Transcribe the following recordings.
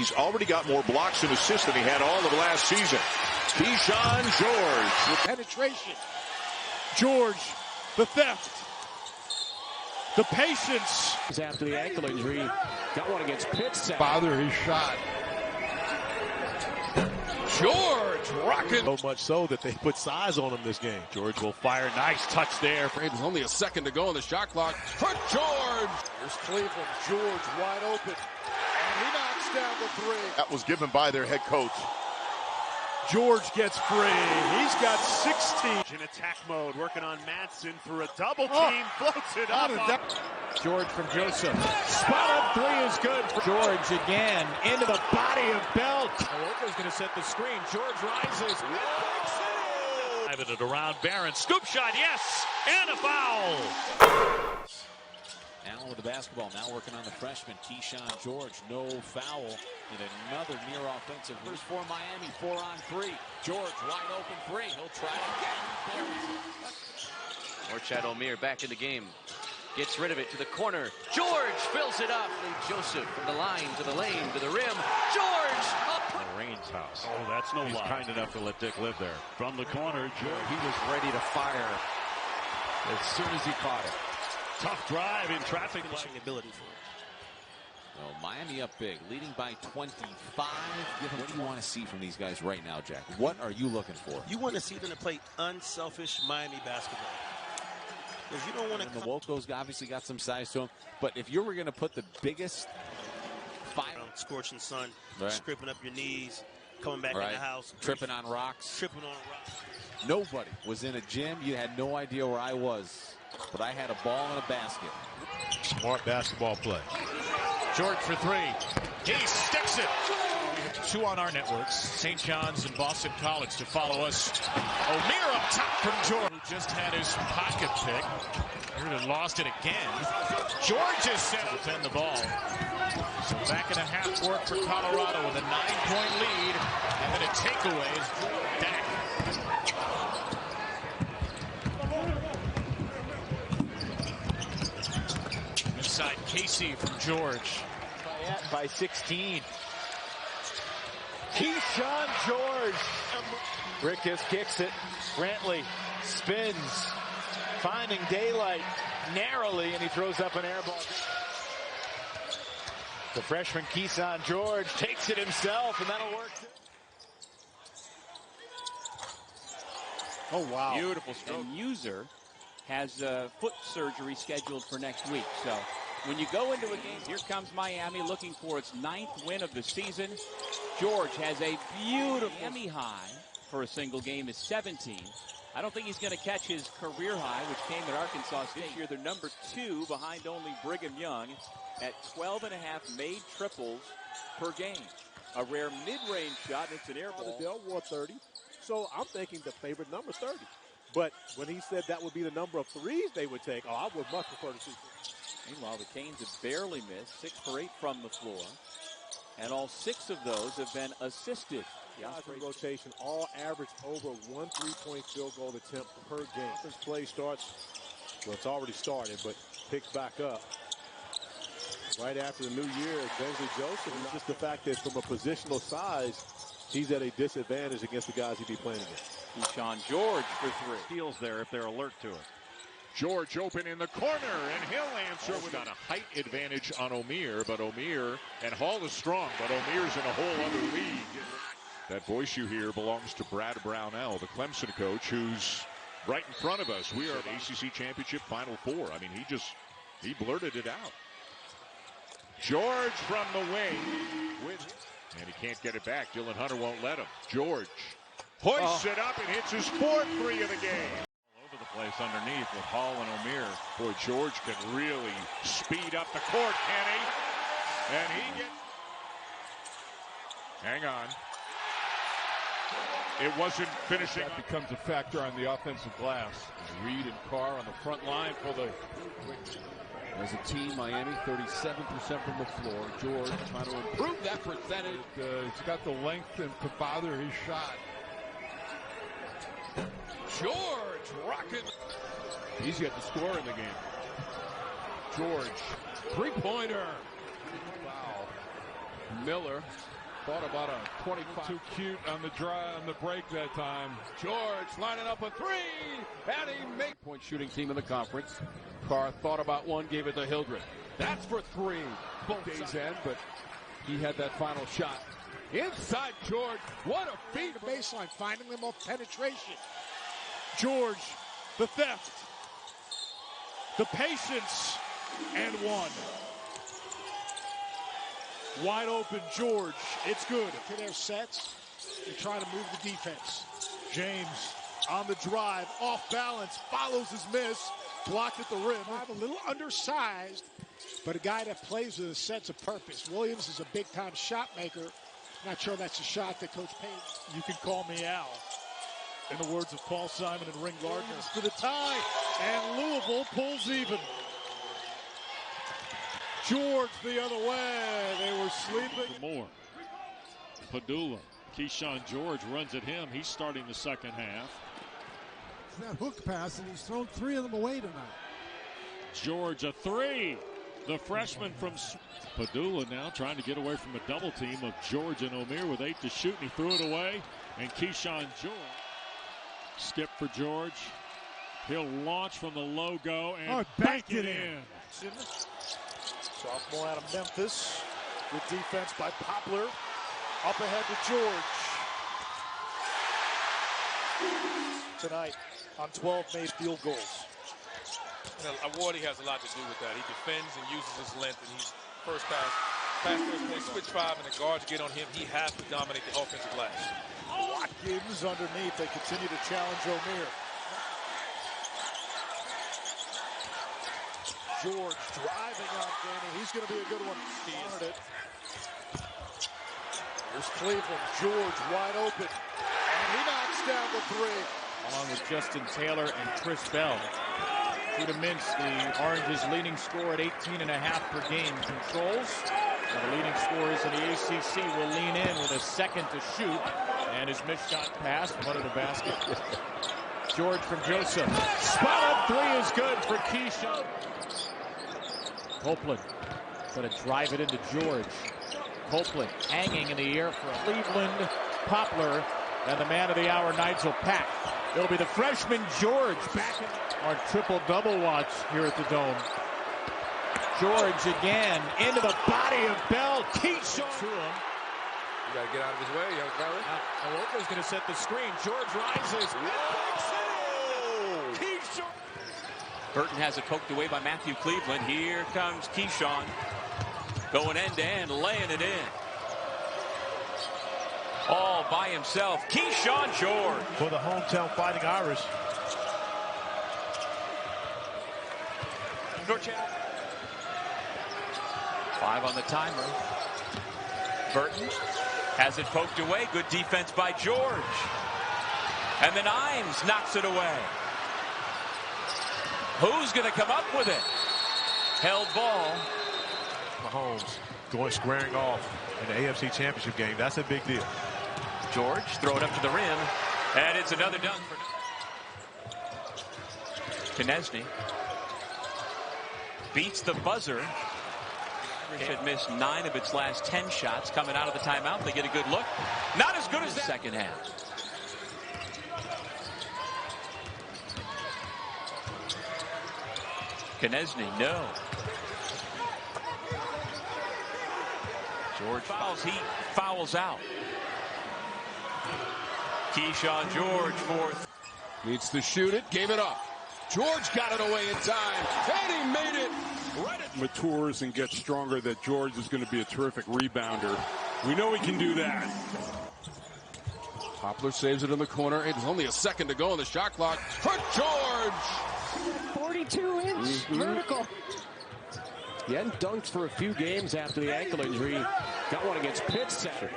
He's already got more blocks and assists than he had all of last season. Kyshawn George with penetration. George, the theft. The patience. After the ankle injury, got one against Pitt. Father his shot. George rocking. So much so that they put size on him this game. George will fire. Nice touch there. There's only a second to go on the shot clock for George. Here's Cleveland. George wide open. And he knocks down the three. that was given by their head coach. George gets free. He's got 16. In attack mode, working on Madsen through a double team. Floats it up. George from Joseph. Spot up three is good. George again into the body of Belt. Oloko's going to set the screen. George rises. Driving it around Barron. Scoop shot, yes. And a foul. Allen with the basketball. Now working on the freshman. Kyshawn George. No foul. And another near offensive. Here's for Miami. 4-on-3. George wide open three. He'll try it again. Norchad Omier back in the game. Gets rid of it to the corner. George fills it up. Joseph from the line to the lane to the rim. George up. Rain's house. Oh, that's no He's lie. Kind enough to let Dick live there. From the corner, George. He was ready to fire as soon as he caught it. Tough drive in traffic. Ability for it. Well, Miami up big, leading by 25. What do you want to see from these guys right now, Jack? What are you looking for? You want to see them to play unselfish Miami basketball. Because you don't want to. The Woko's obviously got some size to him, but if you were going to put the biggest five, scorching sun, right, scraping up your knees, coming back in the house, tripping on rocks. Nobody was in a gym. You had no idea where I was, but I had a ball in a basket. Smart basketball play. George for three. He sticks it. Two on our networks, St. John's and Boston College, to follow us. Omier up top from George, who just had his pocket pick. Here lost it again. George is set to defend the ball. So back in a half court for Colorado with a 9-point lead. And then a takeaway is Dak. Inside Casey from George. By 16. Kyshawn George. Rickus kicks it. Brantley spins, finding daylight narrowly, and he throws up an air ball. The freshman Kyshawn George takes it himself, and that'll work. Oh, wow. Beautiful stroke. And User has foot surgery scheduled for next week. So when you go into a game, here comes Miami looking for its 9th win of the season. George has a beautiful Miami high for a single game is 17. I don't think he's going to catch his career high, which came at Arkansas State. This year, they're number 2 behind only Brigham Young at 12.5 made triples per game. A rare mid-range shot, and it's an air ball. Dell wore 30, so I'm thinking the favorite number 30. But when he said that would be the number of threes they would take, I would much prefer to see. Meanwhile, the Canes have barely missed, 6 for 8 from the floor. And all 6 of those have been assisted. The rotation all average over 1 3-point field goal attempt per game. This play starts, well, it's already started, but picks back up right after the new year. Bensley Joseph, and just the fact that from a positional size, he's at a disadvantage against the guys he'd be playing against. Kyshawn George for 3. Steals there if they're alert to it. George open in the corner, and he'll answer. We've got a height advantage on Omier, but Omier, and Hall is strong, but Omier's in a whole other league. That voice you hear belongs to Brad Brownell, the Clemson coach, who's right in front of us. We are at ACC Championship Final Four. I mean, he blurted it out. George from the wing, and he can't get it back. Dylan Hunter won't let him. George hoists it up and hits his 4th three of the game. The place underneath with Hall and Omier. Boy, George can really speed up the court, can he? And he gets... Hang on. It wasn't finishing. That becomes a factor on the offensive glass. Reed and Carr on the front line for the... As a team, Miami 37% from the floor. George trying to improve that percentage. He's got the length and to bother his shot. George rocking. He's got the score in the game. George, three-pointer. Wow. Miller thought about a 25. Too cute on the break that time. George lining up a three, and he made point shooting team in the conference. Carr thought about one, gave it to Hildreth. That's for three. Both days end, but he had that final shot. Inside George, what a feat. The baseline, finding them off penetration. George, the theft, the patience, and one. Wide open George, it's good. To their sets, they try to move the defense. James on the drive, off balance, follows his miss, blocked at the rim. A little undersized, but a guy that plays with a sense of purpose. Williams is a big-time shot maker. Not sure that's a shot that Coach Payne. You can call me Al. In the words of Paul Simon and Ring Gardner. For the tie, and Louisville pulls even. George the other way. They were sleeping. More. Padula. Kyshawn George runs at him. He's starting the second half. That hook pass, and he's thrown 3 of them away tonight. George, a three. The freshman from Padula now trying to get away from a double team of George and Omier with 8 to shoot, and he threw it away. And Kyshawn George. Skip for George. He'll launch from the logo and bank it in. Sophomore out of Memphis. Good defense by Poplar. Up ahead to George. Tonight on 12 made field goals. Awardy has a lot to do with that. He defends and uses his length, and he's first play, switch 5, and the guards get on him. He has to dominate the offensive glass. Watkins underneath. They continue to challenge Omier. George driving on Danny. He's going to be a good one. He honored it. Here's Cleveland. George wide open. And he knocks down the three. Along with Justin Taylor and Chris Bell. Judah Mintz, the Orange's leading scorer at 18.5 per game, controls. And the leading scorers in the ACC will lean in with a second to shoot. And his missed shot pass from under the basket. George from Joseph. Spot up three is good for Kyshawn. Copeland going to drive it into George. Copeland hanging in the air for Cleveland. Poplar and the man of the hour, Nigel Pack. It'll be the freshman George back on triple-double watch here at the Dome. George again into the body of Bell. Kyshawn to him. You got to get out of his way, young fella. Aloka's going to set the screen. George rises. Kyshawn. Burton has it poked away by Matthew Cleveland. Here comes Kyshawn. Going end-to-end, laying it in. All by himself. Kyshawn George. For the hometown Fighting Irish. Five on the timer. Burton has it poked away. Good defense by George. And then Imes knocks it away. Who's going to come up with it? Held ball. Mahomes going squaring off in the AFC Championship game. That's a big deal. George throw it up to the rim. And it's another dunk for Knesny. Beats the buzzer. Irish had missed 9 of its last 10 shots. Coming out of the timeout, they get a good look. Not as good as the second half. Knesny, no. George fouls, he fouls out. Kyshawn George fourth. Needs to shoot it, gave it up. George got it away in time, and he made it. Right at Matures and gets stronger, that George is going to be a terrific rebounder. We know he can do that. Poplar saves it in the corner. It's only a second to go on the shot clock for George. 42-inch vertical. He hadn't dunked for a few games after the ankle injury. Got one against Pitt Saturday.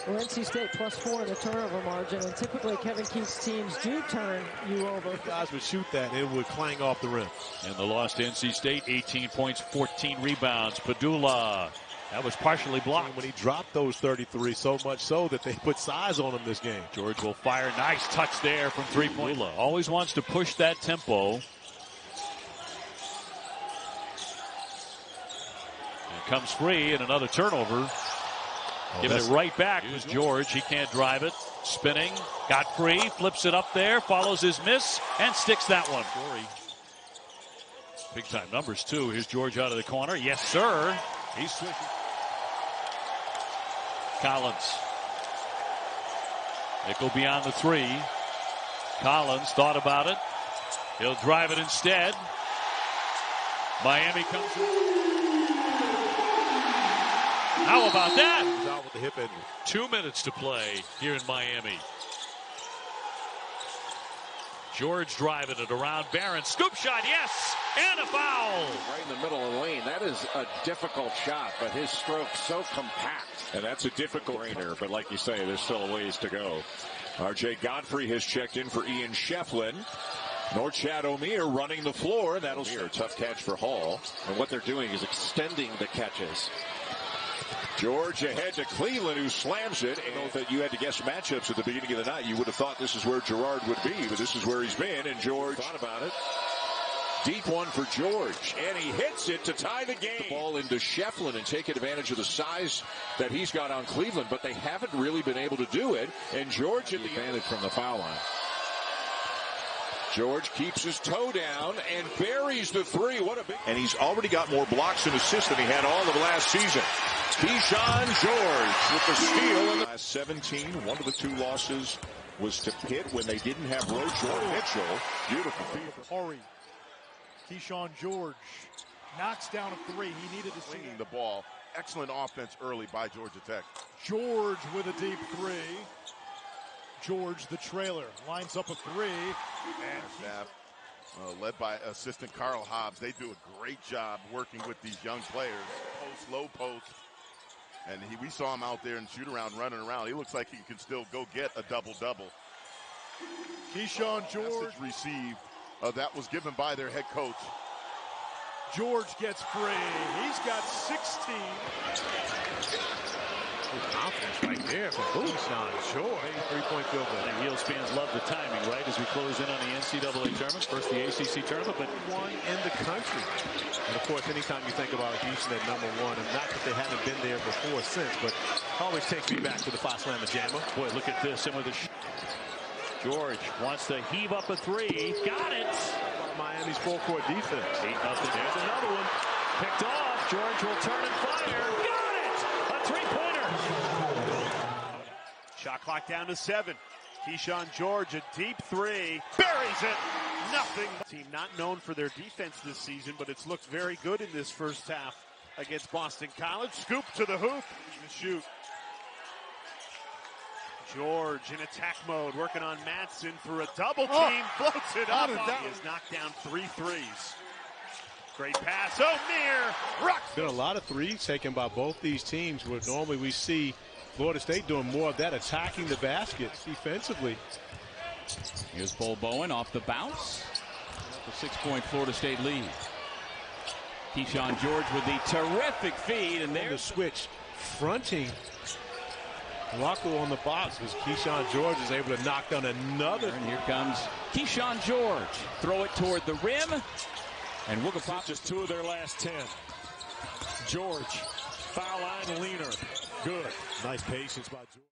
Well, NC State +4 in the turnover margin, and typically Kevin Keith's teams do turn you over. Guys would shoot that, and it would clang off the rim. And the loss to NC State, 18 points, 14 rebounds. Padula, that was partially blocked. When he dropped those 33, so much so that they put size on him this game. George will fire. Nice touch there from three-point. Padula always wants to push that tempo. And comes free, and another turnover. Giving it right back was George. He can't drive it. Spinning. Got free. Flips it up there. Follows his miss. And sticks that one. Big time numbers, too. Here's George out of the corner. Yes, sir. He's switching. Collins. Nickel beyond the three. Collins thought about it. He'll drive it instead. Miami comes in. How about that? He's out with the hip injury. 2 minutes to play here in Miami. George driving it around Barron. Scoop shot, yes! And a foul! Right in the middle of the lane. That is a difficult shot, but his stroke's so compact. And that's a difficult brainer, but like you say, there's still a ways to go. R.J. Godfrey has checked in for Ian Shefflin. Norchad Omier running the floor. That'll be a tough catch for Hall. And what they're doing is extending the catches. George ahead to Cleveland, who slams it. And if you had to guess matchups at the beginning of the night, you would have thought this is where Gerard would be, but this is where he's been, and George thought about it. Deep one for George, and he hits it to tie the game. The ball into Shefflin and take advantage of the size that he's got on Cleveland, but they haven't really been able to do it. And George at the advantage from the foul line. George keeps his toe down and buries the three. What a big... And he's already got more blocks and assists than he had all of last season. Kyshawn George with the steal in the last 17. One of the two losses was to Pitt when they didn't have Roach or Mitchell. Beautiful feed. Horry. Kyshawn George knocks down a three. He needed to see the ball. Excellent offense early by Georgia Tech. George with a deep three. George, the trailer, lines up a three. And staff, led by assistant Carl Hobbs, they do a great job working with these young players. Post, low post. And we saw him out there in shoot around, running around. He looks like he can still go get a double-double. Kyshawn George. Message received. That was given by their head coach. George gets free. He's got 16. Good confidence right there from Kyshawn George. Three-point field goal. And Heels fans love the timing, right, as we close in on the NCAA tournament. First the ACC tournament, but one in the country. And, of course, anytime you think about Houston at number one, and not that they haven't been there before or since, but always takes me back to the Fox-Lama Jamma. Boy, look at this. Some of the George wants to heave up a three. Got it. Miami's full-court defense. 8-0. There's another one. Picked off. George will turn and fire. Got it. A three-pointer. Shot clock down to 7. Kyshawn George, a deep three. Buries it. Nothing. Team not known for their defense this season, but it's looked very good in this first half against Boston College. Scoop to the hoop. And shoot. George in attack mode, working on Madsen through a double team, floats it up. He has knocked down 3 threes. Great pass, Omier, rocks. Been a lot of threes taken by both these teams, where normally we see Florida State doing more of that, attacking the basket defensively. Here's Bull Bowen off the bounce. The 6-point Florida State lead. Kyshawn George with the terrific feed, and there's the switch, fronting Rocco on the box, because Kyshawn George is able to knock down another. And here comes Kyshawn George. Throw it toward the rim. And we'll go just 2 of their last 10. George, foul line leaner. Good. Nice patience by George.